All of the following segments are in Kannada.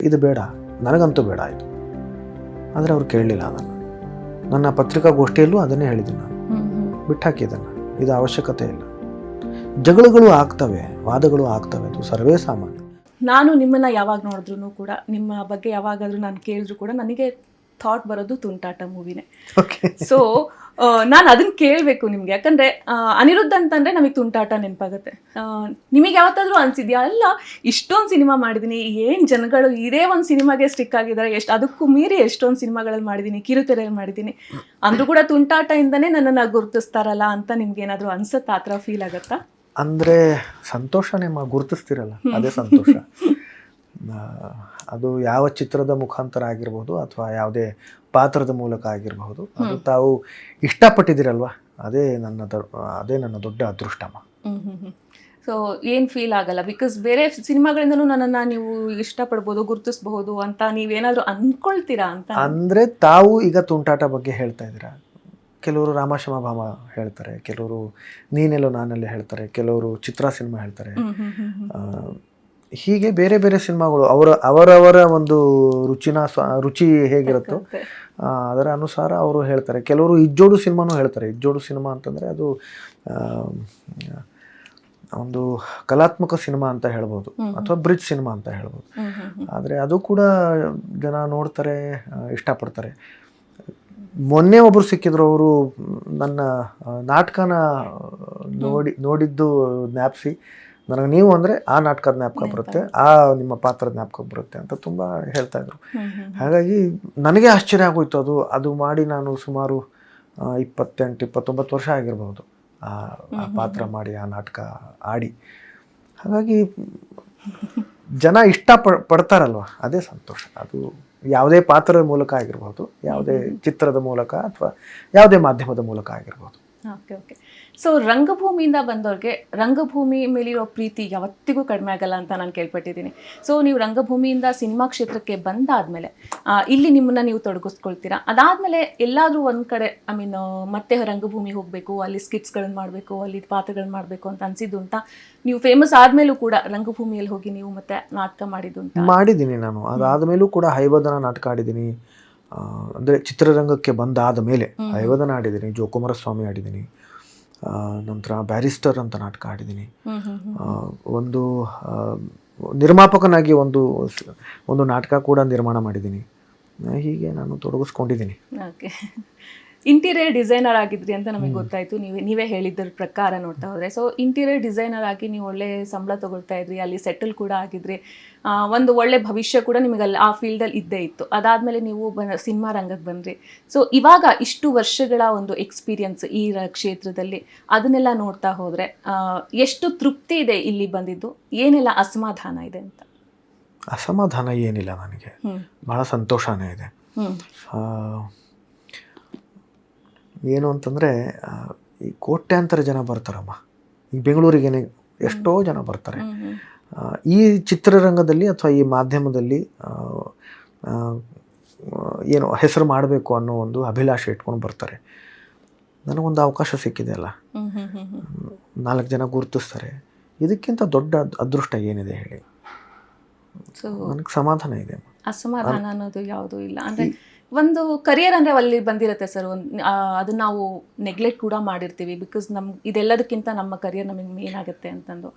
ಇದು ಬೇಡ, ನನಗಂತೂ ಬೇಡ ಆಯಿತು. ಆದರೆ ಅವ್ರು ಕೇಳಲಿಲ್ಲ ಅದನ್ನು. ನನ್ನ ಪತ್ರಿಕಾಗೋಷ್ಠಿಯಲ್ಲೂ ಅದನ್ನೇ ಹೇಳಿದ್ದೀನಿ ನಾನು, ಬಿಟ್ಟಾಕಿ ಇದನ್ನು, ಇದು ಅವಶ್ಯಕತೆ ಇಲ್ಲ. ಜಗಳಗಳು ಆಗ್ತವೆ, ವಾದಗಳು ಆಗ್ತವೆ, ಅದು ಸರ್ವೇ ಸಾಮಾನ್ಯ. ನಾನು ನಿಮ್ಮನ್ನ ಯಾವಾಗ ನೋಡಿದ್ರು ಕೂಡ, ನಿಮ್ಮ ಬಗ್ಗೆ ಯಾವಾಗಾದ್ರೂ ನಾನು ಕೇಳಿದ್ರು ಕೂಡ ನನಗೆ ಥಾಟ್ ಬರೋದು ತುಂಟಾಟ ಮೂವಿನೇ. ಸೊ ನಾನು ಅದನ್ನ ಕೇಳಬೇಕು ನಿಮ್ಗೆ, ಯಾಕಂದ್ರೆ ಅನಿರುದ್ಧ ಅಂತಂದ್ರೆ ನಮಗೆ ತುಂಟಾಟ ನೆನಪಾಗುತ್ತೆ. ನಿಮಗೆ ಯಾವತ್ತಾದ್ರೂ ಅನ್ಸಿದ್ಯಾ, ಅಲ್ಲ ಇಷ್ಟೊಂದು ಸಿನಿಮಾ ಮಾಡಿದೀನಿ, ಏನ್ ಜನಗಳು ಇದೇ ಒಂದು ಸಿನಿಮಾಗೆ ಸ್ಟಿಕ್ ಆಗಿದ್ದಾರೆ, ಅದಕ್ಕೂ ಮೀರಿ ಎಷ್ಟೊಂದು ಸಿನಿಮಾಗಳಲ್ಲಿ ಮಾಡಿದೀನಿ, ಕಿರುತೆರೆಯಲ್ಲಿ ಮಾಡಿದೀನಿ, ಅಂದ್ರೂ ಕೂಡ ತುಂಟಾಟ ಇಂದನೇ ನನ್ನನ್ನು ಗುರುತಿಸ್ತಾರಲ್ಲ ಅಂತ ನಿಮ್ಗೆ ಏನಾದ್ರು ಅನ್ಸತ್ತಾ? ಆ ಥರ ಫೀಲ್ ಆಗತ್ತಾ? ಅಂದರೆ ಸಂತೋಷನೇ, ಗುರುತಿಸ್ತಿರಲ್ಲ, ಅದೇ ಸಂತೋಷ. ಅದು ಯಾವ ಚಿತ್ರದ ಮುಖಾಂತರ ಆಗಿರ್ಬೋದು ಅಥವಾ ಯಾವುದೇ ಪಾತ್ರದ ಮೂಲಕ ಆಗಿರಬಹುದು, ಅದು ತಾವು ಇಷ್ಟಪಟ್ಟಿದ್ದೀರಲ್ವ, ಅದೇ ನನ್ನ ದೊಡ್ಡ ಅದೃಷ್ಟಮ್ಮ. ಸೊ ಏನು ಫೀಲ್ ಆಗಲ್ಲ, ಬಿಕಾಸ್ ಬೇರೆ ಸಿನಿಮಾಗಳಿಂದನೂ ನನ್ನನ್ನು ನೀವು ಇಷ್ಟಪಡ್ಬೋದು, ಗುರುತಿಸ್ಬಹುದು ಅಂತ ನೀವೇನಾದರೂ ಅಂದ್ಕೊಳ್ತೀರಾ ಅಂತ? ಅಂದರೆ ತಾವು ಈಗ ತುಂಟಾಟ ಬಗ್ಗೆ ಹೇಳ್ತಾ ಇದ್ದೀರಾ, ಕೆಲವರು ರಾಮಶ್ಯಾಮ ಭಾಮ ಹೇಳ್ತಾರೆ, ಕೆಲವರು ನೀನೆಲ್ಲೋ ನಾನೆಲ್ಲ ಹೇಳ್ತಾರೆ, ಕೆಲವರು ಚಿತ್ರ ಸಿನಿಮಾ ಹೇಳ್ತಾರೆ. ಹೀಗೆ ಬೇರೆ ಬೇರೆ ಸಿನಿಮಾಗಳು ಅವರವರ ಒಂದು ರುಚಿ ಹೇಗಿರುತ್ತೋ ಅದರ ಅನುಸಾರ ಅವರು ಹೇಳ್ತಾರೆ. ಕೆಲವರು ಇಜ್ಜೋಡು ಸಿನಿಮಾನೂ ಹೇಳ್ತಾರೆ. ಇಜ್ಜೋಡು ಸಿನಿಮಾ ಅಂತಂದರೆ ಅದು ಒಂದು ಕಲಾತ್ಮಕ ಸಿನಿಮಾ ಅಂತ ಹೇಳ್ಬೋದು, ಅಥವಾ ಬ್ರಿಡ್ಜ್ ಸಿನಿಮಾ ಅಂತ ಹೇಳ್ಬೋದು. ಆದರೆ ಅದು ಕೂಡ ಜನ ನೋಡ್ತಾರೆ, ಇಷ್ಟಪಡ್ತಾರೆ. ಮೊನ್ನೆ ಒಬ್ಬರು ಸಿಕ್ಕಿದ್ರು, ಅವರು ನನ್ನ ನಾಟಕನ ನೋಡಿದ್ದು ಜ್ಞಾಪಿಸಿ ನನಗೆ ನೀವು ಅಂದರೆ ಆ ನಾಟಕದ ಜ್ಞಾಪಕ ಬರುತ್ತೆ, ಆ ನಿಮ್ಮ ಪಾತ್ರದ ಜ್ಞಾಪಕ ಬರುತ್ತೆ ಅಂತ ತುಂಬ ಹೇಳ್ತಾ ಇದ್ರು. ಹಾಗಾಗಿ ನನಗೆ ಆಶ್ಚರ್ಯ ಆಗೋಯ್ತು. ಅದು ಮಾಡಿ ನಾನು ಸುಮಾರು 28-29 ವರ್ಷ ಆಗಿರ್ಬೋದು ಆ ಪಾತ್ರ ಮಾಡಿ, ಆ ನಾಟಕ ಆಡಿ. ಹಾಗಾಗಿ ಜನ ಪಡ್ತಾರಲ್ವ, ಅದೇ ಸಂತೋಷ. ಅದು ಯಾವುದೇ ಪಾತ್ರದ ಮೂಲಕ ಆಗಿರ್ಬೋದು, ಯಾವುದೇ ಚಿತ್ರದ ಮೂಲಕ ಅಥವಾ ಯಾವುದೇ ಮಾಧ್ಯಮದ ಮೂಲಕ ಆಗಿರ್ಬೋದು. Okay okay. ಸೊ ರಂಗಭೂಮಿಯಿಂದ ಬಂದವ್ರಿಗೆ ರಂಗಭೂಮಿ ಮೇಲಿರೋ ಪ್ರೀತಿ ಯಾವತ್ತಿಗೂ ಕಡಿಮೆ ಆಗಲ್ಲ ಅಂತ ನಾನು ಕೇಳ್ಪಟ್ಟಿದ್ದೀನಿ. ಸೊ ನೀವು ರಂಗಭೂಮಿಯಿಂದ ಸಿನಿಮಾ ಕ್ಷೇತ್ರಕ್ಕೆ ಬಂದಾದ್ಮೇಲೆ ಇಲ್ಲಿ ನಿಮ್ಮನ್ನ ನೀವು ತೊಡಗಿಸ್ಕೊಳ್ತೀರಾ. ಅದಾದ್ಮೇಲೆ ಎಲ್ಲಾದ್ರೂ ಒಂದ್ ಕಡೆ ಮತ್ತೆ ರಂಗಭೂಮಿ ಹೋಗ್ಬೇಕು, ಅಲ್ಲಿ ಸ್ಕಿಟ್ಸ್ಗಳನ್ನ ಮಾಡಬೇಕು, ಅಲ್ಲಿ ಪಾತ್ರಗಳನ್ನ ಮಾಡಬೇಕು ಅಂತ ಅನ್ಸಿದ್ದುಂಟ? ನೀವು ಫೇಮಸ್ ಆದ್ಮೇಲೂ ಕೂಡ ರಂಗಭೂಮಿಯಲ್ಲಿ ಹೋಗಿ ನೀವು ಮತ್ತೆ ನಾಟಕ ಮಾಡಿದ್ದೀನಿ ನಾನು. ಅದಾದ್ಮೇಲೂ ಕೂಡ ಹೈವದನ ನಾಟಕ ಆಡಿದ್ದೀನಿ. ಅಂದರೆ ಚಿತ್ರರಂಗಕ್ಕೆ ಬಂದಾದ ಮೇಲೆ ಹೈವದನ ಆಡಿದ್ದೀನಿ, ಜೋಕುಮಾರಸ್ವಾಮಿ ಆಡಿದ್ದೀನಿ, ನಂತರ ಬ್ಯಾರಿಸ್ಟರ್ ಅಂತ ನಾಟಕ ಆಡಿದ್ದೀನಿ. ಒಂದು ನಿರ್ಮಾಪಕನಾಗಿ ಒಂದು ನಾಟಕ ಕೂಡ ನಿರ್ಮಾಣ ಮಾಡಿದ್ದೀನಿ. ಹೀಗೆ ನಾನು ತೊಡಗಿಸ್ಕೊಂಡಿದ್ದೀನಿ. ಓಕೆ. ಇಂಟೀರಿಯರ್ ಡಿಸೈನರ್ ಆಗಿದ್ರಿ ಅಂತ ನಮಗೆ ಗೊತ್ತಾಯ್ತು, ನೀವೇ ಹೇಳಿದ್ರ ಪ್ರಕಾರ ನೋಡ್ತಾ ಹೋದ್ರೆ. ಸೊ ಇಂಟೀರಿಯರ್ ಡಿಸೈನರ್ ಆಗಿ ನೀವು ಒಳ್ಳೆ ಸಂಬಳ ತಗೊಳ್ತಾ ಇದ್ರಿ, ಅಲ್ಲಿ ಸೆಟಲ್ ಕೂಡ ಆಗಿದ್ರಿ, ಒಂದು ಒಳ್ಳೆ ಭವಿಷ್ಯ ಕೂಡ ನಿಮಗೆ ಅಲ್ಲಿ ಆ ಫೀಲ್ಡಲ್ಲಿ ಇದ್ದೇ ಇತ್ತು. ಅದಾದಮೇಲೆ ನೀವು ಸಿನಿಮಾ ರಂಗಕ್ಕೆ ಬಂದ್ರಿ. ಸೊ ಇವಾಗ ಇಷ್ಟು ವರ್ಷಗಳ ಒಂದು ಎಕ್ಸ್ಪೀರಿಯನ್ಸ್ ಈ ಕ್ಷೇತ್ರದಲ್ಲಿ, ಅದನ್ನೆಲ್ಲ ನೋಡ್ತಾ ಹೋದರೆ ಎಷ್ಟು ತೃಪ್ತಿ ಇದೆ ಇಲ್ಲಿ ಬಂದಿದ್ದು, ಏನೆಲ್ಲ ಅಸಮಾಧಾನ ಇದೆ ಅಂತ? ಅಸಮಾಧಾನ ಏನಿಲ್ಲ, ನನಗೆ ಬಹಳ ಸಂತೋಷನೇ ಇದೆ. ಏನು ಅಂತಂದರೆ, ಈ ಕೋಟ್ಯಾಂತರ ಜನ ಬರ್ತಾರಮ್ಮ, ಈ ಬೆಂಗಳೂರಿಗೆ ಎಷ್ಟೋ ಜನ ಬರ್ತಾರೆ. ಈ ಚಿತ್ರರಂಗದಲ್ಲಿ ಅಥವಾ ಈ ಮಾಧ್ಯಮದಲ್ಲಿ ಏನು ಹೆಸರು ಮಾಡಬೇಕು ಅನ್ನೋ ಒಂದು ಅಭಿಲಾಷೆ ಇಟ್ಕೊಂಡು ಬರ್ತಾರೆ. ನನಗೊಂದು ಅವಕಾಶ ಸಿಕ್ಕಿದೆ ಅಲ್ಲ, 4 ಜನ ಗುರುತಿಸ್ತಾರೆ, ಇದಕ್ಕಿಂತ ದೊಡ್ಡ ಅದೃಷ್ಟ ಏನಿದೆ ಹೇಳಿ? ನನಗೆ ಸಮಾಧಾನ ಇದೆ. ಅಸಮಾಧಾನ ಅನ್ನೋದು ಯಾವುದೂ ಇಲ್ಲ. ಅಂದರೆ ಒಂದು ಕರಿಯರ್ ಅಂದರೆ ಅಲ್ಲಿ ಬಂದಿರುತ್ತೆ ಸರ್, ಅದನ್ನ ನಾವು ನೆಗ್ಲೆಕ್ಟ್ ಕೂಡ ಮಾಡಿರ್ತೀವಿ. ಬಿಕಾಸ್ ಇದೆಲ್ಲದಕ್ಕಿಂತ ನಮ್ಮ ಕರಿಯರ್ ನಮಗೆ ಮೇನ್ ಆಗುತ್ತೆ ಅಂತಂದು.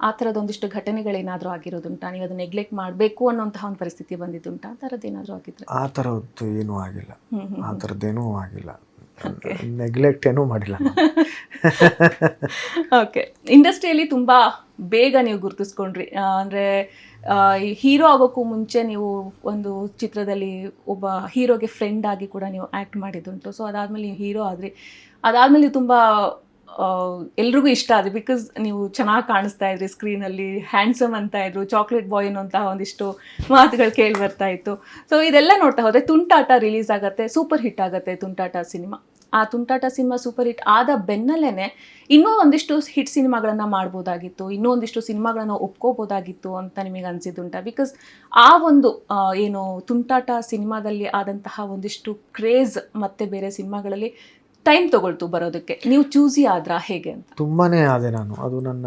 ಆ ಥರದ್ದು ಒಂದಿಷ್ಟು ಘಟನೆಗಳೇನಾದರೂ ಆಗಿರೋದುಂಟಾ? ನೀವು ಅದನ್ನ ನೆಗ್ಲೆಕ್ಟ್ ಮಾಡಬೇಕು ಅನ್ನೋಂತಹ ಒಂದು ಪರಿಸ್ಥಿತಿ ಬಂದಿದ್ದುಂಟಾ? ಆ ಥರದ್ದು ಏನಾದರೂ ಆಗಿದ್ರೆ? ಆ ಥರದ್ದು ಏನೂ ಆಗಿಲ್ಲ, ಆ ಥರದ್ದೇನೂ ಆಗಿಲ್ಲ, ನೆಗ್ಲೆಕ್ಟ್ ಏನೂ ಮಾಡಿಲ್ಲ. ಓಕೆ. ಇಂಡಸ್ಟ್ರಿಯಲ್ಲಿ ತುಂಬ ಬೇಗ ನೀವು ಗುರುತಿಸ್ಕೊಂಡ್ರಿ. ಅಂದರೆ ಹೀರೋ ಆಗೋಕ್ಕೂ ಮುಂಚೆ ನೀವು ಒಂದು ಚಿತ್ರದಲ್ಲಿ ಒಬ್ಬ ಹೀರೋಗೆ ಫ್ರೆಂಡ್ ಆಗಿ ಕೂಡ ನೀವು ಆ್ಯಕ್ಟ್ ಮಾಡಿದ್ದುಂಟು. ಸೊ ಅದಾದಮೇಲೆ ನೀವು ಹೀರೋ ಆದ್ರಿ. ಅದಾದಮೇಲೆ ನೀವು ತುಂಬ ಎಲ್ರಿಗೂ ಇಷ್ಟ ಆದ್ರಿ, ಬಿಕಾಸ್ ನೀವು ಚೆನ್ನಾಗಿ ಕಾಣಿಸ್ತಾ ಇದ್ರಿ ಸ್ಕ್ರೀನಲ್ಲಿ, ಹ್ಯಾಂಡ್ಸಮ್ ಅಂತ ಇದ್ರು, ಚಾಕ್ಲೇಟ್ ಬಾಯ್ ಅನ್ನೋಂತಹ ಒಂದಿಷ್ಟು ಮಾತುಗಳು ಕೇಳಿ ಬರ್ತಾ ಇತ್ತು. ಸೊ ಇದೆಲ್ಲ ನೋಡ್ತಾ ಹೋದರೆ ತುಂಟಾಟ ರಿಲೀಸ್ ಆಗುತ್ತೆ, ಸೂಪರ್ ಹಿಟ್ ಆಗುತ್ತೆ ತುಂಟಾಟ ಸಿನಿಮಾ. ಆ ತುಂಟಾಟ ಸಿನಿಮಾ ಸೂಪರ್ ಹಿಟ್ ಆದ ಬೆನ್ನಲ್ಲೇ ಇನ್ನೂ ಒಂದಿಷ್ಟು ಹಿಟ್ ಸಿನಿಮಾಗಳನ್ನು ಮಾಡ್ಬೋದಾಗಿತ್ತು, ಇನ್ನೂ ಒಂದಿಷ್ಟು ಸಿನಿಮಾಗಳನ್ನು ಒಪ್ಕೋಬೋದಾಗಿತ್ತು ಅಂತ ನಿಮಗೆ ಅನಿಸಿದ್ದುಂಟ? ಬಿಕಾಸ್ ಆ ಒಂದು ಏನು ತುಂಟಾಟ ಸಿನಿಮಾದಲ್ಲಿ ಆದಂತಹ ಒಂದಿಷ್ಟು ಕ್ರೇಜ್ ಮತ್ತೆ ಬೇರೆ ಸಿನಿಮಾಗಳಲ್ಲಿ ಟೈಮ್ ತಗೊಳ್ತು ಬರೋದಕ್ಕೆ. ನೀವು ಚೂಸಿ ಆದ್ರಾ ಹೇಗೆ ಅಂತ? ತುಂಬಾ ಆದೆ ನಾನು. ಅದು ನನ್ನ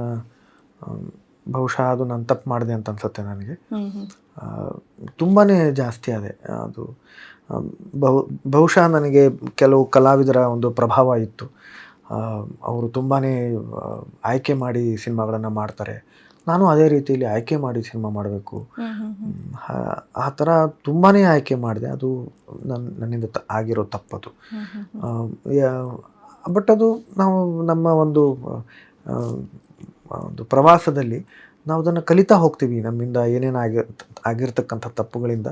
ಬಹುಶಃ ಅದು ನಾನು ತಪ್ಪು ಮಾಡಿದೆ ಅಂತ ಅನ್ಸುತ್ತೆ ನನಗೆ. ತುಂಬಾ ಜಾಸ್ತಿ ಅದೇ ಅದು ಬಹುಶಃ ನನಗೆ ಕೆಲವು ಕಲಾವಿದರ ಒಂದು ಪ್ರಭಾವ ಇತ್ತು. ಅವರು ತುಂಬಾ ಆಯ್ಕೆ ಮಾಡಿ ಸಿನಿಮಾಗಳನ್ನು ಮಾಡ್ತಾರೆ, ನಾನು ಅದೇ ರೀತಿಯಲ್ಲಿ ಆಯ್ಕೆ ಮಾಡಿ ಸಿನಿಮಾ ಮಾಡಬೇಕು, ಆ ಥರ ತುಂಬಾ ಆಯ್ಕೆ ಮಾಡಿದೆ. ಅದು ನನ್ನಿಂದ ಆಗಿರೋ ತಪ್ಪದು. ಬಟ್ ಅದು ನಾವು ನಮ್ಮ ಒಂದು ಪ್ರವಾಸದಲ್ಲಿ ನಾವು ಅದನ್ನು ಕಲಿತಾ ಹೋಗ್ತೀವಿ. ನಮ್ಮಿಂದ ಏನೇನು ಆಗಿರ್ತಕ್ಕಂಥ ತಪ್ಪುಗಳಿಂದ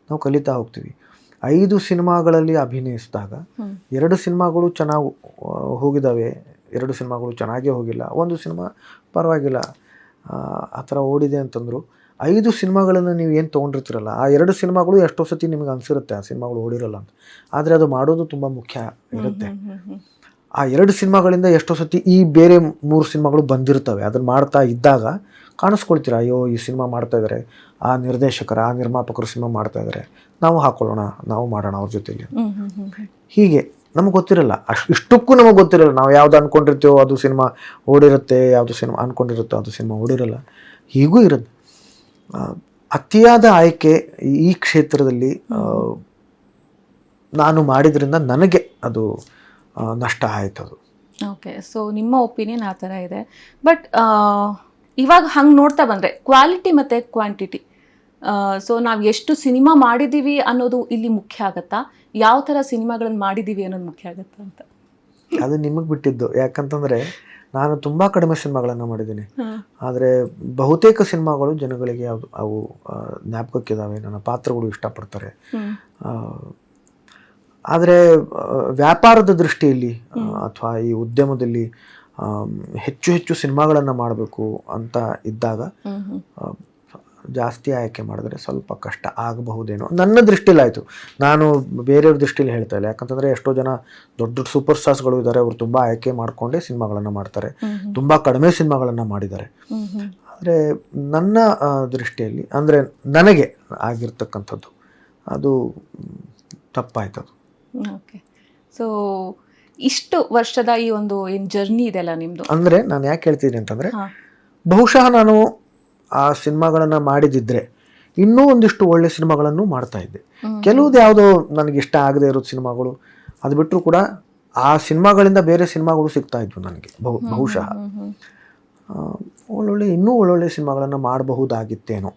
ನಾವು ಕಲಿತಾ ಹೋಗ್ತೀವಿ. 5 ಸಿನಿಮಾಗಳಲ್ಲಿ ಅಭಿನಯಿಸಿದಾಗ 2 ಸಿನಿಮಾಗಳು ಚೆನ್ನಾಗಿ ಹೋಗಿದ್ದಾವೆ, 2 ಸಿನಿಮಾಗಳು ಚೆನ್ನಾಗೇ ಹೋಗಿಲ್ಲ, ಒಂದು ಸಿನಿಮಾ ಪರವಾಗಿಲ್ಲ ಆ ಥರ ಓಡಿದೆ ಅಂತಂದರು. 5 ಸಿನಿಮಾಗಳನ್ನು ನೀವು ಏನು ತೊಗೊಂಡಿರ್ತೀರಲ್ಲ, ಆ 2 ಸಿನಿಮಾಗಳು ಎಷ್ಟೋ ಸತಿ ನಿಮಗೆ ಅನಿಸಿರುತ್ತೆ ಆ ಸಿನಿಮಾಗಳು ಓಡಿರಲ್ಲ ಅಂತ. ಆದರೆ ಅದು ಮಾಡೋದು ತುಂಬ ಮುಖ್ಯ ಇರುತ್ತೆ. ಆ 2 ಸಿನಿಮಾಗಳಿಂದ ಎಷ್ಟೋ ಸತಿ ಈ ಬೇರೆ 3 ಸಿನಿಮಾಗಳು ಬಂದಿರ್ತವೆ. ಅದನ್ನು ಮಾಡ್ತಾ ಇದ್ದಾಗ ಕಾಣಿಸ್ಕೊಳ್ತೀರ, ಅಯ್ಯೋ ಈ ಸಿನಿಮಾ ಮಾಡ್ತಾಯಿದ್ದಾರೆ, ಆ ನಿರ್ದೇಶಕರ ಆ ನಿರ್ಮಾಪಕರು ಸಿನಿಮಾ ಮಾಡ್ತಾಯಿದ್ದಾರೆ, ನಾವು ಹಾಕ್ಕೊಳ್ಳೋಣ, ನಾವು ಮಾಡೋಣ ಅವ್ರ ಜೊತೆಲಿ. ಹೀಗೆ ನಮಗೆ ಗೊತ್ತಿರಲ್ಲ, ಇಷ್ಟಕ್ಕೂ ನಮಗೆ ಗೊತ್ತಿರಲ್ಲ. ನಾವು ಯಾವ್ದು ಅಂದ್ಕೊಂಡಿರ್ತೀವೋ ಅದು ಸಿನಿಮಾ ಓಡಿರುತ್ತೆ, ಯಾವುದು ಸಿನಿಮಾ ಅಂದ್ಕೊಂಡಿರುತ್ತೋ ಅದು ಸಿನಿಮಾ ಓಡಿರಲ್ಲ. ಹೀಗೂ ಇರುತ್ತೆ. ಅತಿಯಾದ ಆಯ್ಕೆ ಈ ಕ್ಷೇತ್ರದಲ್ಲಿ ನಾನು ಮಾಡಿದ್ರಿಂದ ನನಗೆ ಅದು ನಷ್ಟ ಆಯ್ತದು. ಓಕೆ, ಸೊ ನಿಮ್ಮ ಒಪಿನಿಯನ್ ಆ ಥರ ಇದೆ. ಬಟ್ ಇವಾಗ ಹಂಗೆ ನೋಡ್ತಾ ಬಂದರೆ ಕ್ವಾಲಿಟಿ ಮತ್ತು ಕ್ವಾಂಟಿಟಿ, ಸೊ ನಾವು ಎಷ್ಟು ಸಿನಿಮಾ ಮಾಡಿದ್ದೀವಿ ಅನ್ನೋದು ಇಲ್ಲಿ ಮುಖ್ಯ ಆಗುತ್ತಾ, ಯಾವ ಥರ ಸಿನಿಮಾಗಳನ್ನು ಮಾಡಿದ್ದೀವಿ ಅನ್ನೋದು ಮುಖ್ಯ ಆಗುತ್ತಾ ಅಂತ? ಅದು ನಿಮಗೆ ಬಿಟ್ಟಿದ್ದು. ಯಾಕಂತಂದರೆ ನಾನು ತುಂಬ ಕಡಿಮೆ ಸಿನಿಮಾಗಳನ್ನು ಮಾಡಿದ್ದೀನಿ, ಆದರೆ ಬಹುತೇಕ ಸಿನಿಮಾಗಳು ಜನಗಳಿಗೆ ಅವು ಜ್ಞಾಪಕಕ್ಕಿದ್ದಾವೆ, ನನ್ನ ಪಾತ್ರಗಳು ಇಷ್ಟಪಡ್ತಾರೆ. ಆದರೆ ವ್ಯಾಪಾರದ ದೃಷ್ಟಿಯಲ್ಲಿ ಅಥವಾ ಈ ಉದ್ಯಮದಲ್ಲಿ ಹೆಚ್ಚು ಹೆಚ್ಚು ಸಿನಿಮಾಗಳನ್ನು ಮಾಡಬೇಕು ಅಂತ ಇದ್ದಾಗ ಜಾಸ್ತಿ ಆಯ್ಕೆ ಮಾಡಿದ್ರೆ ಸ್ವಲ್ಪ ಕಷ್ಟ ಆಗಬಹುದೇನೋ ನನ್ನ ದೃಷ್ಟಿಲಿ ಆಯಿತು. ನಾನು ಬೇರೆಯವ್ರ ದೃಷ್ಟಿಲಿ ಹೇಳ್ತಾ ಇಲ್ಲ. ಯಾಕಂತಂದರೆ ಎಷ್ಟೋ ಜನ ದೊಡ್ಡ ದೊಡ್ಡ ಸೂಪರ್ ಸ್ಟಾರ್ಸ್ಗಳು ಇದ್ದಾರೆ, ಅವರು ತುಂಬ ಆಯ್ಕೆ ಮಾಡಿಕೊಂಡೇ ಸಿನಿಮಾಗಳನ್ನು ಮಾಡ್ತಾರೆ, ತುಂಬ ಕಡಿಮೆ ಸಿನಿಮಾಗಳನ್ನು ಮಾಡಿದ್ದಾರೆ. ಆದರೆ ನನ್ನ ದೃಷ್ಟಿಯಲ್ಲಿ ಅಂದರೆ ನನಗೆ ಆಗಿರ್ತಕ್ಕಂಥದ್ದು ಅದು ತಪ್ಪಾಯ್ತದು. ಓಕೆ, ಸೊ ಇಷ್ಟು ವರ್ಷದ ಈ ಒಂದು ಏನು ಜರ್ನಿ ಇದೆಲ್ಲ ನಿಮ್ಮದು, ಅಂದರೆ ನಾನು ಯಾಕೆ ಹೇಳ್ತೀನಿ ಅಂತಂದರೆ ಬಹುಶಃ ನಾನು ಆ ಸಿನಿಮಾಗಳನ್ನು ಮಾಡಿದಿದ್ರೆ ಇನ್ನೂ ಒಂದಿಷ್ಟು ಒಳ್ಳೆ ಸಿನಿಮಾಗಳನ್ನು ಮಾಡ್ತಾ ಇದ್ದೆ. ಕೆಲವ್ದು ಯಾವುದೋ ನನಗೆ ಇಷ್ಟ ಆಗದೆ ಇರೋ ಸಿನಿಮಾಗಳು, ಅದು ಬಿಟ್ಟರು ಕೂಡ ಆ ಸಿನಿಮಾಗಳಿಂದ ಬೇರೆ ಸಿನಿಮಾಗಳು ಸಿಗ್ತಾ ಇದ್ವು ನನಗೆ. ಬಹುಶಃ ಇನ್ನೂ ಒಳ್ಳೊಳ್ಳೆ ಸಿನಿಮಾಗಳನ್ನು ಮಾಡಬಹುದಾಗಿತ್ತೇನೋ.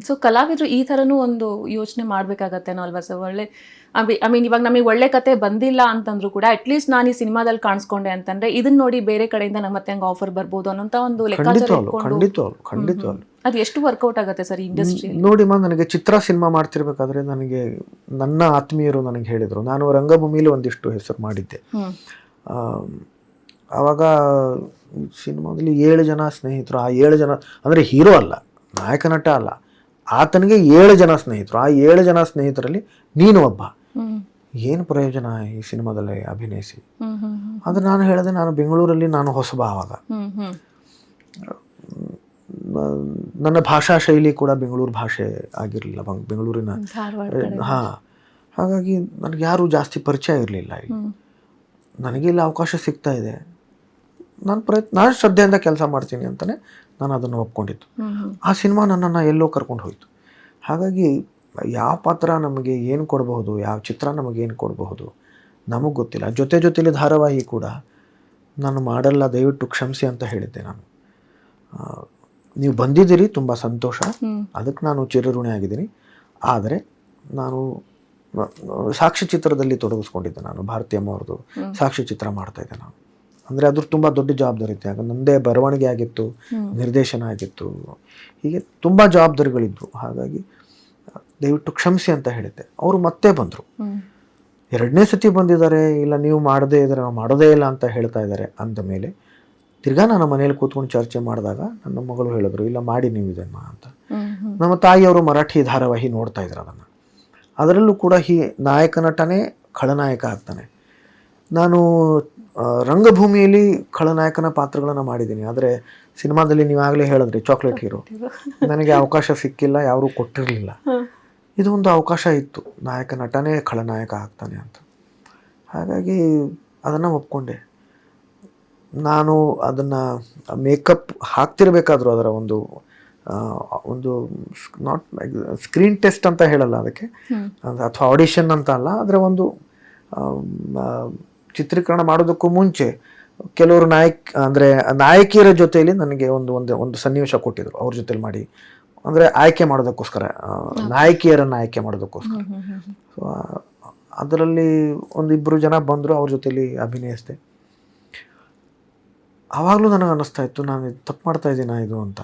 ಸೊ ಕಲಾವಿದರು ಈ ಥರನೂ ಒಂದು ಯೋಚನೆ ಮಾಡಬೇಕಾಗತ್ತೇನೋ ಅಲ್ವಾ ಸರ್? ಒಳ್ಳೆ ಐ ಮೀನ್ ಇವಾಗ ನಮಗೆ ಒಳ್ಳೆ ಕತೆ ಬಂದಿಲ್ಲ ಅಂತಂದ್ರೂ ಕೂಡ ಅಟ್ಲೀಸ್ಟ್ ನಾನು ಈ ಸಿನಿಮಾದಲ್ಲಿ ಕಾಣಿಸ್ಕೊಂಡೆ ಅಂತಂದ್ರೆ ಇದನ್ನ ನೋಡಿ ಬೇರೆ ಕಡೆಯಿಂದ ನಮ್ಮ ಮತ್ತೆ ಹಂಗೆ ಆಫರ್ ಬರ್ಬೋದು ಅನ್ನೋಂಥ ಒಂದು ಲೆಕ್ಕಾಚಾರ ಇಟ್ಕೊಂಡು ಅದು ಎಷ್ಟು ವರ್ಕೌಟ್ ಆಗುತ್ತೆ ಸರ್ ಇಂಡಸ್ಟ್ರಿ? ನೋಡಿ ನನಗೆ ಚಿತ್ರ ಸಿನಿಮಾ ಮಾಡ್ತಿರ್ಬೇಕಾದ್ರೆ ನನಗೆ ನನ್ನ ಆತ್ಮೀಯರು ನನಗೆ ಹೇಳಿದರು, ನಾನು ರಂಗಭೂಮಿಲಿ ಒಂದಿಷ್ಟು ಹೆಸರು ಮಾಡಿದ್ದೆ. ಆವಾಗ ಸಿನಿಮಾದಲ್ಲಿ 7 ಜನ ಸ್ನೇಹಿತರು. ಆ 7 ಜನ ಅಂದರೆ ಹೀರೋ ಅಲ್ಲ, ನಾಯಕ ನಟ ಅಲ್ಲ, ಆತನಿಗೆ 7 ಜನ ಸ್ನೇಹಿತರು. ಆ 7 ಜನ ಸ್ನೇಹಿತರಲ್ಲಿ ನೀನು ಒಬ್ಬ. ಏನು ಪ್ರಯೋಜನ ಈ ಸಿನಿಮಾದಲ್ಲಿ ಅಭಿನಯಿಸಿ? ಅದು ನಾನು ಹೇಳಿದೆ, ನಾನು ಬೆಂಗಳೂರಲ್ಲಿ ನಾನು ಹೊಸಬ. ಆವಾಗ ನನ್ನ ಭಾಷಾ ಶೈಲಿ ಕೂಡ ಬೆಂಗಳೂರು ಭಾಷೆ ಆಗಿರಲಿಲ್ಲ, ಬೆಂಗಳೂರಿನ. ಹಾಗಾಗಿ ನನಗೆ ಯಾರೂ ಜಾಸ್ತಿ ಪರಿಚಯ ಇರಲಿಲ್ಲ. ನನಗೆ ಇಲ್ಲಿ ಅವಕಾಶ ಸಿಗ್ತಾ ಇದೆ, ನಾನು ಶ್ರದ್ಧೆಯಿಂದ ಕೆಲಸ ಮಾಡ್ತೀನಿ ಅಂತಲೇ ನಾನು ಅದನ್ನು ಒಪ್ಕೊಂಡಿದ್ದು. ಆ ಸಿನಿಮಾ ನನ್ನನ್ನು ಎಲ್ಲೋ ಕರ್ಕೊಂಡು ಹೋಯಿತು. ಹಾಗಾಗಿ ಯಾವ ಪಾತ್ರ ನಮಗೆ ಏನು ಕೊಡಬಹುದು, ಯಾವ ಚಿತ್ರ ನಮಗೇನು ಕೊಡಬಹುದು ನಮಗೆ ಗೊತ್ತಿಲ್ಲ. ಜೊತೆಲಿ ಧಾರಾವಾಹಿ ಕೂಡ ನಾನು ಮಾಡಲ್ಲ, ದಯವಿಟ್ಟು ಕ್ಷಮಿಸಿ ಅಂತ ಹೇಳಿದ್ದೆ ನಾನು. ನೀವು ಬಂದಿದ್ದೀರಿ, ತುಂಬ ಸಂತೋಷ, ಅದಕ್ಕೆ ನಾನು ಚಿರಋಣಿ ಆಗಿದ್ದೀನಿ. ಆದರೆ ನಾನು ಸಾಕ್ಷಿ ಚಿತ್ರದಲ್ಲಿ ತೊಡಗಿಸ್ಕೊಂಡಿದ್ದೆ. ನಾನು ಭಾರತೀಯಮ್ಮ ಅವ್ರದ್ದು ಸಾಕ್ಷಿ ಚಿತ್ರ ಮಾಡ್ತಾಯಿದ್ದೆ ನಾನು. ಅಂದರೆ ಅದ್ರ ತುಂಬ ದೊಡ್ಡ ಜವಾಬ್ದಾರಿ ಇತ್ತು. ಯಾಕಂದ್ರೆ ನನ್ನದೇ ಬರವಣಿಗೆ ಆಗಿತ್ತು, ನಿರ್ದೇಶನ ಆಗಿತ್ತು, ಹೀಗೆ ತುಂಬ ಜವಾಬ್ದಾರಿಗಳಿದ್ವು. ಹಾಗಾಗಿ ದಯವಿಟ್ಟು ಕ್ಷಮಿಸಿ ಅಂತ ಹೇಳಿದ್ದೆ. ಅವರು ಮತ್ತೆ ಬಂದರು, 2ನೇ ಸತಿ ಬಂದಿದ್ದಾರೆ. ಇಲ್ಲ, ನೀವು ಮಾಡದೇ ಇದ್ದಾರೆ, ನಾವು ಮಾಡೋದೇ ಇಲ್ಲ ಅಂತ ಹೇಳ್ತಾ ಇದ್ದಾರೆ ಅಂದ ಮೇಲೆ ತಿರ್ಗಾ ನಾನು ಮನೇಲಿ ಕೂತ್ಕೊಂಡು ಚರ್ಚೆ ಮಾಡಿದಾಗ ನನ್ನ ಮಗಳು ಹೇಳಿದ್ರು, ಇಲ್ಲ ಮಾಡಿ ನೀವು ಇದನ್ನು ಅಂತ. ನಮ್ಮ ತಾಯಿಯವರು ಮರಾಠಿ ಧಾರಾವಾಹಿ ನೋಡ್ತಾ ಇದ್ರು ಅದನ್ನು. ಅದರಲ್ಲೂ ಕೂಡ ನಾಯಕ ನಟನೇ ಖಳನಾಯಕ ಆಗ್ತಾನೆ. ನಾನು ರಂಗಭೂಮಿಯಲ್ಲಿ ಖಳನಾಯಕನ ಪಾತ್ರಗಳನ್ನು ಮಾಡಿದ್ದೀನಿ, ಆದರೆ ಸಿನಿಮಾದಲ್ಲಿ ನೀವಾಗಲೇ ಹೇಳಿದ್ರಿ ಚಾಕ್ಲೇಟ್ ಹೀರೋ, ನನಗೆ ಅವಕಾಶ ಸಿಕ್ಕಿಲ್ಲ, ಯಾರೂ ಕೊಟ್ಟಿರಲಿಲ್ಲ. ಇದು ಒಂದು ಅವಕಾಶ ಇತ್ತು, ನಾಯಕ ನಟನೇ ಖಳನಾಯಕ ಆಗ್ತಾನೆ ಅಂತ. ಹಾಗಾಗಿ ಅದನ್ನು ಒಪ್ಕೊಂಡೆ. ನಾನು ಅದನ್ನು ಮೇಕಪ್ ಹಾಕ್ತಿರ್ಬೇಕಾದ್ರೂ ಅದರ ಒಂದು ಒಂದು ನಾಟ್ ಸ್ಕ್ರೀನ್ ಟೆಸ್ಟ್ ಅಂತ ಹೇಳಲ್ಲ ಅದಕ್ಕೆ, ಅಥವಾ ಆಡಿಷನ್ ಅಂತ ಅಲ್ಲ, ಆದರೆ ಒಂದು ಚಿತ್ರೀಕರಣ ಮಾಡೋದಕ್ಕೂ ಮುಂಚೆ ಕೆಲವರು ನಾಯಕಿಯರ ಜೊತೆಯಲ್ಲಿ ನನಗೆ ಒಂದು ಸನ್ನಿವೇಶ ಕೊಟ್ಟಿದ್ರು, ಅವ್ರ ಜೊತೆಲಿ ಮಾಡಿ, ಅಂದರೆ ಆಯ್ಕೆ ಮಾಡೋದಕ್ಕೋಸ್ಕರ, ನಾಯಕಿಯರನ್ನು ಆಯ್ಕೆ ಮಾಡೋದಕ್ಕೋಸ್ಕರ. ಸೊ ಅದರಲ್ಲಿ ಒಂದಿಬ್ಬರು ಜನ ಬಂದರು, ಅವ್ರ ಜೊತೆಲಿ ಅಭಿನಯಿಸಿದೆ. ಆವಾಗಲೂ ನನಗೆ ಅನ್ನಿಸ್ತಾ ಇತ್ತು, ನಾನು ತಪ್ಪು ಮಾಡ್ತಾ ಇದ್ದೀನ ಇದು ಅಂತ.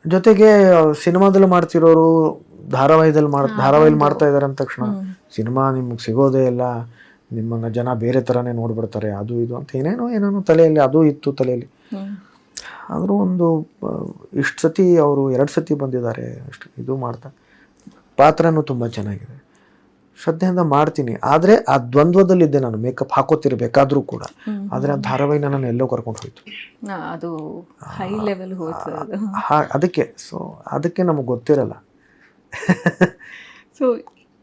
ಜೊತೆಗೆ ಸಿನಿಮಾದಲ್ಲಿ ಮಾಡ್ತಿರೋರು ಧಾರಾವಾಹಿಲಿ ಮಾಡ್ತಾ ಇದ್ದಾರೆ ಅಂದ ತಕ್ಷಣ ಸಿನಿಮಾ ನಿಮ್ಗೆ ಸಿಗೋದೇ ಇಲ್ಲ, ನಿಮ್ಮನ್ನು ಜನ ಬೇರೆ ಥರನೇ ನೋಡ್ಬಿಡ್ತಾರೆ, ಅದು ಇದು ಅಂತ ಏನೇನೋ ತಲೆಯಲ್ಲಿ ಅದು ಇತ್ತು ತಲೆಯಲ್ಲಿ. ಆದರೂ ಇಷ್ಟು ಸತಿ ಅವರು 2 ಸತಿ ಬಂದಿದ್ದಾರೆ, ಅಷ್ಟು ಇದು ಮಾಡ್ತಾ, ಪಾತ್ರನೂ ತುಂಬ ಚೆನ್ನಾಗಿದೆ, ಶ್ರದ್ಧೆಯಿಂದ ಮಾಡ್ತೀನಿ. ಆದರೆ ಆ ದ್ವಂದ್ವದಲ್ಲಿದ್ದೆ ನಾನು, ಮೇಕಪ್ ಹಾಕೋತಿರ್ಬೇಕಾದ್ರೂ ಕೂಡ. ಆದರೆ ಆ ಧಾರಾವಾಹಿ ನಾನು ಎಲ್ಲೋ ಕರ್ಕೊಂಡು ಹೋಯ್ತು, ಅದು ಹೈ ಲೆವೆಲ್ ಹೋಯ್ತು. ಅದಕ್ಕೆ ನಮಗೆ ಗೊತ್ತಿರಲ್ಲ. ಸೊ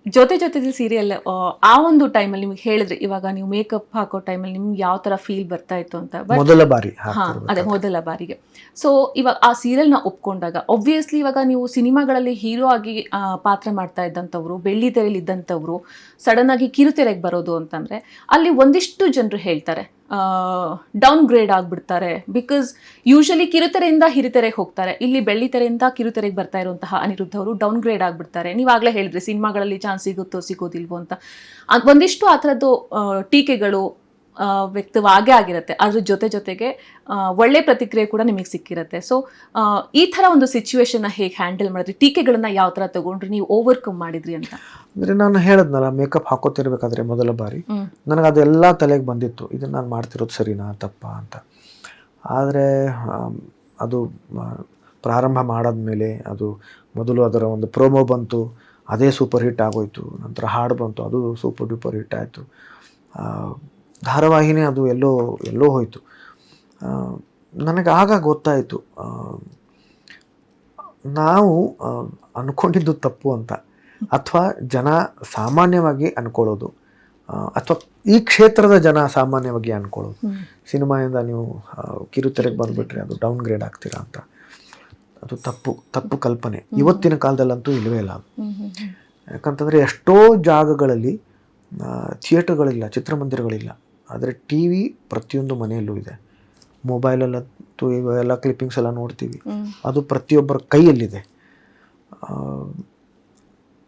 ಜೊತೆ ಸೀರಿಯಲ್ ಆ ಒಂದು ಟೈಮಲ್ಲಿ ನಿಮ್ಗೆ ಹೇಳಿದ್ರಿ, ಇವಾಗ ನೀವು ಮೇಕಪ್ ಹಾಕೋ ಟೈಮಲ್ಲಿ ನಿಮ್ಗೆ ಯಾವ ತರ ಫೀಲ್ ಬರ್ತಾ ಇತ್ತು ಅಂತ. ಮೊದಲ ಬಾರಿ ಮೊದಲ ಬಾರಿಗೆ. ಸೊ ಇವಾಗ ಆ ಸೀರಿಯಲ್ನ ಒಪ್ಕೊಂಡಾಗ ಒಬ್ವಿಯಸ್ಲಿ ಇವಾಗ ನೀವು ಸಿನಿಮಾಗಳಲ್ಲಿ ಹೀರೋ ಆಗಿ ಪಾತ್ರ ಮಾಡ್ತಾ ಇದ್ದಂಥವ್ರು, ಬೆಳ್ಳಿ ತೆರೆಯಲ್ಲಿ ಇದ್ದಂಥವ್ರು ಸಡನ್ ಆಗಿ ಕಿರುತೆರೆಗೆ ಬರೋದು ಅಂತಂದ್ರೆ ಅಲ್ಲಿ ಒಂದಿಷ್ಟು ಜನರು ಹೇಳ್ತಾರೆ ಡೌನ್ ಗ್ರೇಡ್ ಆಗ್ಬಿಡ್ತಾರೆ. ಬಿಕಾಸ್ ಯೂಶಲಿ ಕಿರುತೆರೆಯಿಂದ ಹಿರಿತೆರೆಗೆ ಹೋಗ್ತಾರೆ, ಇಲ್ಲಿ ಬೆಳ್ಳಿ ತೆರೆಯಿಂದ ಕಿರುತೆರೆಗೆ ಬರ್ತಾ ಇರುವಂತಹ ಅನಿರುದ್ಧ ಅವರು ಡೌನ್ ಗ್ರೇಡ್ ಆಗ್ಬಿಡ್ತಾರೆ. ನೀವಾಗಲೇ ಹೇಳಿದ್ರಿ ಸಿನಿಮಾಗಳಲ್ಲಿ ಚಾನ್ಸ್ ಸಿಗುತ್ತೋ ಸಿಗೋದಿಲ್ವೋ ಅಂತ. ಒಂದಿಷ್ಟು ಆ ಥರದ್ದು ಟೀಕೆಗಳು ವ್ಯಕ್ತವಾಗೇ ಆಗಿರುತ್ತೆ. ಅದ್ರ ಜೊತೆಗೆ ಒಳ್ಳೆ ಪ್ರತಿಕ್ರಿಯೆ ಕೂಡ ನಿಮಗೆ ಸಿಕ್ಕಿರುತ್ತೆ. ಸೊ ಈ ಥರ ಒಂದು ಸಿಚುವೇಶನ್ನ ಹೇಗೆ ಹ್ಯಾಂಡಲ್ ಮಾಡಿದ್ರಿ, ಟೀಕೆಗಳನ್ನ ಯಾವ ಥರ ತಗೊಂಡ್ರಿ, ನೀವು ಓವರ್ಕಮ್ ಮಾಡಿದ್ರಿ ಅಂತ? ಅಂದರೆ ನಾನು ಹೇಳಿದ್ನಲ್ಲ, ಮೇಕಪ್ ಹಾಕೋತಿರ್ಬೇಕಾದ್ರೆ ಮೊದಲ ಬಾರಿ ನನಗೆ ಅದೆಲ್ಲ ತಲೆಗೆ ಬಂದಿತ್ತು, ಇದನ್ನು ನಾನು ಮಾಡ್ತಿರೋದು ಸರಿನಾ ತಪ್ಪಾ ಅಂತ. ಆದರೆ ಅದು ಪ್ರಾರಂಭ ಮಾಡಾದ್ಮೇಲೆ ಅದು ಮೊದಲು ಅದರ ಒಂದು ಪ್ರೋಮೋ ಬಂತು, ಅದೇ ಸೂಪರ್ ಹಿಟ್ ಆಗೋಯ್ತು. ನಂತರ ಹಾಡು ಬಂತು, ಅದು ಸೂಪರ್ ಡೂಪರ್ ಹಿಟ್ ಆಯಿತು. ಧಾರಾವಾಹಿನೇ ಅದು ಎಲ್ಲೋ ಹೋಯಿತು. ನನಗೆ ಆಗ ಗೊತ್ತಾಯಿತು ನಾವು ಅಂದ್ಕೊಂಡಿದ್ದು ತಪ್ಪು ಅಂತ, ಅಥವಾ ಜನ ಸಾಮಾನ್ಯವಾಗಿ ಅಂದ್ಕೊಳ್ಳೋದು, ಅಥವಾ ಈ ಕ್ಷೇತ್ರದ ಜನ ಸಾಮಾನ್ಯವಾಗಿ ಅಂದ್ಕೊಳ್ಳೋದು, ಸಿನಿಮಾಯಿಂದ ನೀವು ಕಿರುತೆರೆಗೆ ಬಂದುಬಿಟ್ರೆ ಅದು ಡೌನ್ ಗ್ರೇಡ್ ಆಗ್ತೀರಾ ಅಂತ. ಅದು ತಪ್ಪು ಕಲ್ಪನೆ. ಇವತ್ತಿನ ಕಾಲದಲ್ಲಂತೂ ಇಲ್ಲವೇ ಇಲ್ಲ ಅದು. ಯಾಕಂತಂದರೆ ಎಷ್ಟೋ ಜಾಗಗಳಲ್ಲಿ ಥಿಯೇಟರ್ಗಳಿಲ್ಲ, ಚಿತ್ರಮಂದಿರಗಳಿಲ್ಲ, ಆದರೆ ಟಿ ವಿ ಪ್ರತಿಯೊಂದು ಮನೆಯಲ್ಲೂ ಇದೆ. ಮೊಬೈಲಲ್ಲಂತೂ ಇವೆಲ್ಲ ಕ್ಲಿಪ್ಪಿಂಗ್ಸ್ ಎಲ್ಲ ನೋಡ್ತೀವಿ, ಅದು ಪ್ರತಿಯೊಬ್ಬರ ಕೈಯಲ್ಲಿದೆ.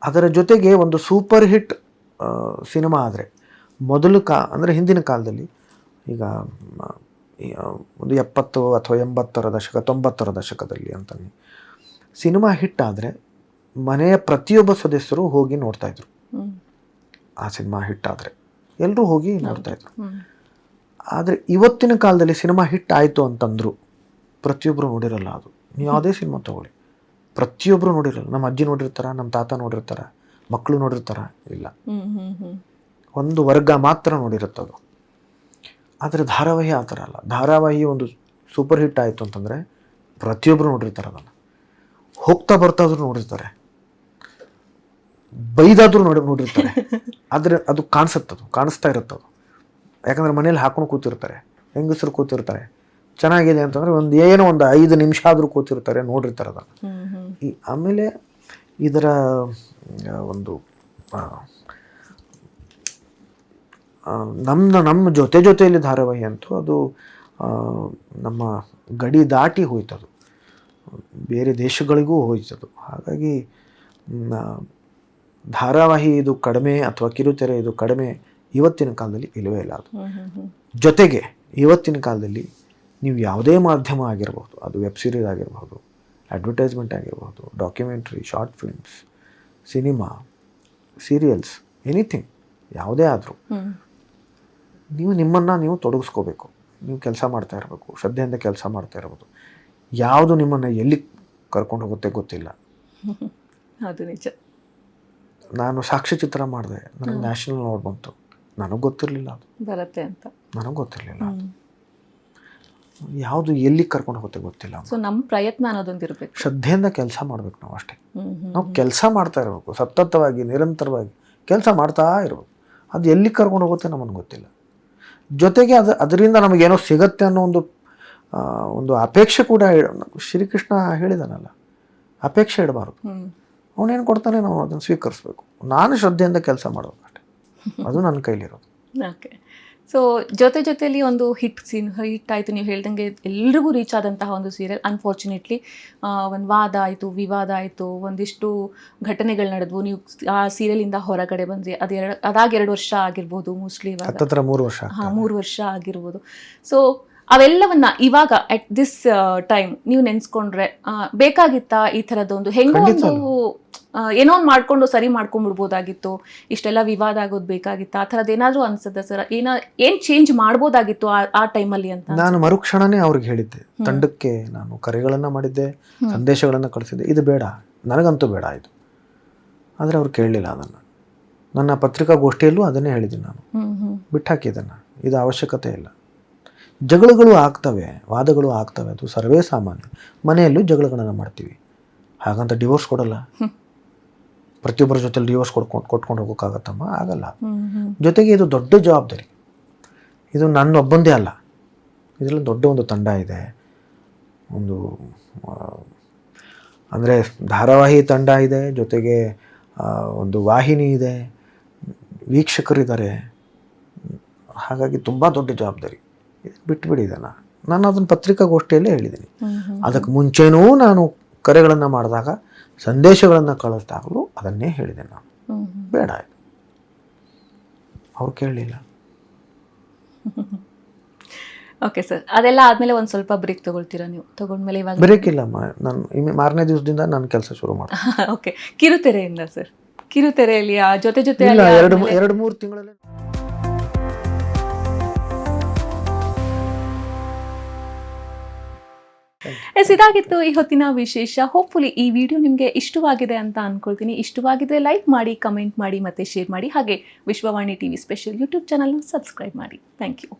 ಅದರ ಜೊತೆಗೆ ಒಂದು ಸೂಪರ್ ಹಿಟ್ ಸಿನಿಮಾ ಆದರೆ ಅಂದರೆ ಹಿಂದಿನ ಕಾಲದಲ್ಲಿ, ಈಗ ಒಂದು 70 ಅಥವಾ 80ರ ದಶಕ 90ರ ದಶಕದಲ್ಲಿ ಅಂತಾನೆ ಸಿನಿಮಾ ಹಿಟ್ ಆದರೆ ಮನೆಯ ಪ್ರತಿಯೊಬ್ಬ ಸದಸ್ಯರು ಹೋಗಿ ನೋಡ್ತಾಯಿದ್ರು. ಆ ಸಿನಿಮಾ ಹಿಟ್ ಆದರೆ ಎಲ್ಲರೂ ಹೋಗಿ ನೋಡ್ತಾಯಿದ್ರು. ಆದರೆ ಇವತ್ತಿನ ಕಾಲದಲ್ಲಿ ಸಿನಿಮಾ ಹಿಟ್ ಆಯಿತು ಅಂತಂದ್ರು ಪ್ರತಿಯೊಬ್ಬರು ನೋಡಿರಲ್ಲ. ಅದು ನೀವು ಯಾವುದೇ ಸಿನಿಮಾ ತೊಗೊಳ್ಳಿ, ಪ್ರತಿಯೊಬ್ಬರು ನೋಡಿರಲ್ಲ. ನಮ್ಮ ಅಜ್ಜಿ ನೋಡಿರ್ತಾರ, ನಮ್ಮ ತಾತ ನೋಡಿರ್ತಾರ, ಮಕ್ಕಳು ನೋಡಿರ್ತಾರ, ಇಲ್ಲ, ಒಂದು ವರ್ಗ ಮಾತ್ರ ನೋಡಿರುತ್ತದು. ಆದರೆ ಧಾರಾವಾಹಿ ಆ ಥರ ಅಲ್ಲ. ಧಾರಾವಾಹಿ ಒಂದು ಸೂಪರ್ ಹಿಟ್ ಆಯಿತು ಅಂತಂದರೆ ಪ್ರತಿಯೊಬ್ಬರು ನೋಡಿರ್ತಾರೆ, ಅದನ್ನು ಹೋಗ್ತಾ ಬರ್ತಾದ್ರು ನೋಡಿರ್ತಾರೆ, ಬೈದಾದ್ರೂ ನೋಡಿರ್ತಾರೆ. ಆದರೆ ಅದು ಕಾಣಿಸ್ತಾ ಇರುತ್ತದು. ಯಾಕಂದರೆ ಮನೇಲಿ ಹಾಕೊಂಡು ಕೂತಿರ್ತಾರೆ, ಹೆಂಗಸರು ಕೂತಿರ್ತಾರೆ, ಚೆನ್ನಾಗಿದೆ ಅಂತಂದರೆ ಒಂದು 5 ನಿಮಿಷ ಆದರೂ ಕೂತಿರ್ತಾರೆ, ನೋಡಿರ್ತಾರೆ ಅದನ್ನು. ಆಮೇಲೆ ಇದರ ಒಂದು ನಮ್ಮ ಜೊತೆಯಲ್ಲಿ ಧಾರಾವಾಹಿ ಅಂತೂ ಅದು ನಮ್ಮ ಗಡಿ ದಾಟಿ ಹೋಯ್ತದು, ಬೇರೆ ದೇಶಗಳಿಗೂ ಹೋಯ್ತದು. ಹಾಗಾಗಿ ಧಾರಾವಾಹಿ ಇದು ಕಡಿಮೆ ಅಥವಾ ಕಿರುತೆರೆ ಇದು ಕಡಿಮೆ ಇವತ್ತಿನ ಕಾಲದಲ್ಲಿ ಇಲ್ಲವೇ ಇಲ್ಲ. ಅದು ಜೊತೆಗೆ ಇವತ್ತಿನ ಕಾಲದಲ್ಲಿ ನೀವು ಯಾವುದೇ ಮಾಧ್ಯಮ ಆಗಿರ್ಬೋದು, ಅದು ವೆಬ್ ಸೀರೀಸ್ ಆಗಿರ್ಬೋದು, ಅಡ್ವರ್ಟೈಸ್ಮೆಂಟ್ ಆಗಿರ್ಬೋದು, documentary, short films, cinema, serials, anything ಯಾವುದೇ ಆದರೂ ನೀವು ನಿಮ್ಮನ್ನು ತೊಡಗಿಸ್ಕೋಬೇಕು. ನೀವು ಕೆಲಸ ಮಾಡ್ತಾ ಇರಬೇಕು, ಶ್ರದ್ಧೆಯಿಂದ ಕೆಲಸ ಮಾಡ್ತಾ ಇರ್ಬೋದು. ಯಾವುದು ನಿಮ್ಮನ್ನು ಎಲ್ಲಿ ಕರ್ಕೊಂಡು ಹೋಗುತ್ತೆ ಗೊತ್ತಿಲ್ಲ. ಅದು ನಿಜ. ನಾನು ಸಾಕ್ಷ್ಯಚಿತ್ರ ಮಾಡಿದೆ, ನನಗೆ ನ್ಯಾಷನಲ್ ಅವಾರ್ಡ್ ಬಂತು, ನನಗೆ ಗೊತ್ತಿರಲಿಲ್ಲ ಅದು ಬರುತ್ತೆ ಅಂತ. ನನಗೆ ಗೊತ್ತಿರಲಿಲ್ಲ ಯಾವುದು ಎಲ್ಲಿ ಕರ್ಕೊಂಡು ಹೋಗುತ್ತೆ ಗೊತ್ತಿಲ್ಲ. ಸೊ ನಮ್ಮ ಪ್ರಯತ್ನ ಅನ್ನೋದೊಂದಿರಬೇಕು, ಶ್ರದ್ಧೆಯಿಂದ ಕೆಲಸ ಮಾಡಬೇಕು. ನಾವು ಅಷ್ಟೇ, ನಾವು ಕೆಲಸ ಮಾಡ್ತಾ ಇರಬೇಕು, ಸತತವಾಗಿ ನಿರಂತರವಾಗಿ ಕೆಲಸ ಮಾಡ್ತಾ ಇರಬೇಕು. ಅದು ಎಲ್ಲಿ ಕರ್ಕೊಂಡು ಹೋಗುತ್ತೆ ನಮಗೆ ಗೊತ್ತಿಲ್ಲ. ಜೊತೆಗೆ ಅದರಿಂದ ನಮಗೇನೋ ಸಿಗತ್ತೆ ಅನ್ನೋ ಒಂದು ಒಂದು ಅಪೇಕ್ಷೆ ಕೂಡ ಶ್ರೀಕೃಷ್ಣ ಹೇಳಿದಾನಲ್ಲ, ಅಪೇಕ್ಷೆ ಇಡಬಾರ್ದು. ಅವನೇನು ಕೊಡ್ತಾನೆ ನಾವು ಅದನ್ನು ಸ್ವೀಕರಿಸ್ಬೇಕು. ನಾನು ಶ್ರದ್ಧೆಯಿಂದ ಕೆಲಸ ಮಾಡಬೇಕು ಅಷ್ಟೇ, ಅದು ನನ್ನ ಕೈಲಿರೋದು. ಓಕೆ. ಸೊ ಜೊತೆಲಿ ಒಂದು ಹಿಟ್ ಆಯಿತು, ನೀವು ಹೇಳ್ದಂಗೆ ಎಲ್ರಿಗೂ ರೀಚ್ ಆದಂತಹ ಒಂದು ಸೀರಿಯಲ್. ಅನ್ಫಾರ್ಚುನೇಟ್ಲಿ ಒಂದು ವಾದ ಆಯಿತು, ವಿವಾದ ಆಯಿತು, ಒಂದಿಷ್ಟು ಘಟನೆಗಳು ನಡೆದ್ವು. ನೀವು ಆ ಸೀರಿಯಲಿಂದ ಹೊರಗಡೆ ಬಂದ್ರಿ. ಅದಾಗಿ 2 ವರ್ಷ ಆಗಿರ್ಬೋದು ಮೋಸ್ಟ್ಲಿ, ಇವಾಗ 3 ವರ್ಷ. 3 ವರ್ಷ ಆಗಿರ್ಬೋದು. ಸೊ ಅವೆಲ್ಲವನ್ನ ಇವಾಗ ಅಟ್ ದಿಸ್ ಟೈಮ್ ನೀವು ನೆನ್ಸ್ಕೊಂಡ್ರೆ ಬೇಕಾಗಿತ್ತಾ ಈ ಥರದ್ದೊಂದು ಹೆಂಗೋ ಒಂದು ಏನೋ ಒಂದು ಮಾಡ್ಕೊಂಡು ಸರಿ ಮಾಡ್ಕೊಂಡ್ಬಿಡ್ಬೋದಾಗಿತ್ತು, ಇಷ್ಟೆಲ್ಲ ವಿವಾದ ಆಗೋದು ಬೇಕಾಗಿತ್ತು, ಆ ಥರದ್ದು ಏನಾದರೂ ಅನ್ಸುತ್ತೆ ಸರ್? ಏನು ಚೇಂಜ್ ಮಾಡ್ಬೋದಾಗಿತ್ತು ಆ ಟೈಮಲ್ಲಿ ಅಂತ? ನಾನು ಮರುಕ್ಷಣನೇ ಅವ್ರಿಗೆ ಹೇಳಿದ್ದೆ, ತಂಡಕ್ಕೆ ನಾನು ಕರೆಗಳನ್ನು ಮಾಡಿದ್ದೆ, ಸಂದೇಶಗಳನ್ನು ಕಳಿಸಿದ್ದೆ, ಇದು ಬೇಡ, ನನಗಂತೂ ಬೇಡ ಇದು. ಆದರೆ ಅವ್ರು ಕೇಳಲಿಲ್ಲ ಅದನ್ನು. ನನ್ನ ಪತ್ರಿಕಾಗೋಷ್ಠಿಯಲ್ಲೂ ಅದನ್ನೇ ಹೇಳಿದ್ದೀನಿ ನಾನು, ಬಿಟ್ಟಾಕಿ ಇದನ್ನು, ಇದು ಅವಶ್ಯಕತೆ ಇಲ್ಲ. ಜಗಳಗಳು ಆಗ್ತವೆ, ವಾದಗಳು ಆಗ್ತವೆ, ಅದು ಸರ್ವೇ ಸಾಮಾನ್ಯ. ಮನೆಯಲ್ಲೂ ಜಗಳಗಳನ್ನು ಮಾಡ್ತೀವಿ, ಹಾಗಂತ ಡಿವೋರ್ಸ್ ಕೊಡಲ್ಲ. ಪ್ರತಿಯೊಬ್ಬರ ಜೊತೆಲಿ ಡಿವೋರ್ಸ್ ಕೊಟ್ಕೊಂಡು ಹೋಗೋಕ್ಕಾಗತ್ತಮ್ಮ? ಆಗಲ್ಲ. ಜೊತೆಗೆ ಇದು ದೊಡ್ಡ ಜವಾಬ್ದಾರಿ, ಇದು ನನ್ನೊಬ್ಬಂದೇ ಅಲ್ಲ, ಇದರಲ್ಲಿ ದೊಡ್ಡ ಒಂದು ತಂಡ ಇದೆ. ಒಂದು ಅಂದರೆ ಧಾರಾವಾಹಿ ತಂಡ ಇದೆ, ಜೊತೆಗೆ ಒಂದು ವಾಹಿನಿ ಇದೆ, ವೀಕ್ಷಕರಿದ್ದಾರೆ. ಹಾಗಾಗಿ ತುಂಬ ದೊಡ್ಡ ಜವಾಬ್ದಾರಿ. ಬಿಟ್ಟುಬಿಡಿ ಇದನ್ನು. ನಾನು ಅದನ್ನು ಪತ್ರಿಕಾಗೋಷ್ಠಿಯಲ್ಲೇ ಹೇಳಿದ್ದೀನಿ. ಅದಕ್ಕೆ ಮುಂಚೆನೂ ನಾನು ಕರೆಗಳನ್ನು ಮಾಡಿದಾಗ, ಸಂದೇಶಗಳನ್ನು ಕಳಿಸಿದಾಗಲೂ ಅದನ್ನೇ ಹೇಳಿದೆ ನಾನು, ಬೇಡ ಇದು. ಅವ್ರು ಕೇಳಲಿಲ್ಲ. ಓಕೆ ಸರ್, ಅದೆಲ್ಲ ಆದಮೇಲೆ ಒಂದು ಸ್ವಲ್ಪ ಬ್ರೇಕ್ ತೊಗೊಳ್ತೀರಾ ನೀವು? ತೊಗೊಂಡ್ಮೇಲೆ ಇವಾಗ ಬ್ರೇಕ್ ಇಲ್ಲಮ್ಮ, ನಾನು ಮಾರನೇ ದಿವಸದಿಂದ ನಾನು ಕೆಲಸ ಶುರು ಮಾಡ್ತೀನಿ. ಓಕೆ. ಕಿರುತೆರೆಯಿಂದ ಸರ್, ಕಿರುತೆರೆಯಲ್ಲಿ ಆ ಜೊತೆ 2-3 ತಿಂಗಳಲ್ಲಿ ಇದಾಗಿತ್ತು ಈ ಹೊತ್ತಿನ ವಿಶೇಷ. ಹೋಪ್ಫುಲಿ ಈ ವಿಡಿಯೋ ನಿಮಗೆ ಇಷ್ಟವಾಗಿದೆ ಅಂತ ಅನ್ಕೊಳ್ತೀನಿ. ಇಷ್ಟವಾಗಿದ್ರೆ ಲೈಕ್ ಮಾಡಿ, ಕಮೆಂಟ್ ಮಾಡಿ, ಮತ್ತೆ ಶೇರ್ ಮಾಡಿ. ಹಾಗೆ ವಿಶ್ವವಾಣಿ ಟಿವಿ ಸ್ಪೆಷಲ್ ಯೂಟ್ಯೂಬ್ ಚಾನಲ್ನ ಸಬ್ಸ್ಕ್ರೈಬ್ ಮಾಡಿ. Thank you.